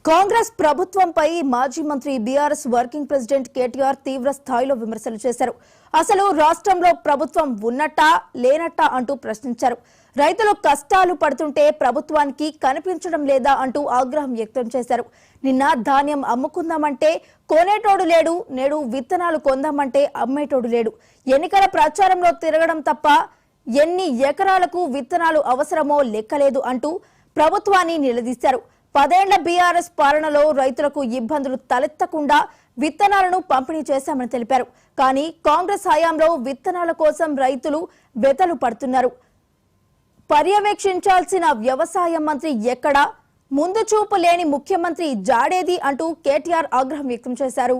కాంగ్రెస్ ప్రభుత్వంపై మాజీ మంత్రి బీఆర్ఎస్ వర్కింగ్ ప్రెసిడెంట్ కేటీఆర్ తీవ్ర స్థాయిలో విమర్శలు చేశారు. అసలు రాష్ట్రంలో ప్రభుత్వం ఉన్నట్టా లేనట్టా అంటూ ప్రశ్నించారు. రైతులు కష్టాలు పడుతుంటే ప్రభుత్వానికి కనిపించడం లేదా అంటూ ఆగ్రహం వ్యక్తం చేశారు. నిన్న ధాన్యం అమ్ముకుందామంటే కొనేటోడు లేడు, నేడు విత్తనాలు కొందామంటే అమ్మేటోడు లేడు. ఎన్నికల ప్రచారంలో తిరగడం తప్ప ఎన్ని ఎకరాలకు విత్తనాలు అవసరమో లెక్కలేదు అంటూ ప్రభుత్వాన్ని నిలదీశారు. 10 ఏళ్ల బీఆర్ఎస్ పాలనలో రైతులకు ఇబ్బందులు తలెత్తకుండా విత్తనాలను పంపిణీ చేశామని తెలిపారు. కానీ కాంగ్రెస్ హయాంలో విత్తనాల కోసం రైతులు వెతలు పడుతున్నారు. పర్యవేక్షించాల్సిన వ్యవసాయ మంత్రి ఎక్కడా, ముందు చూపు లేని ముఖ్యమంత్రి జాడేది అంటూ కేటీఆర్ ఆగ్రహం వ్యక్తం చేశారు.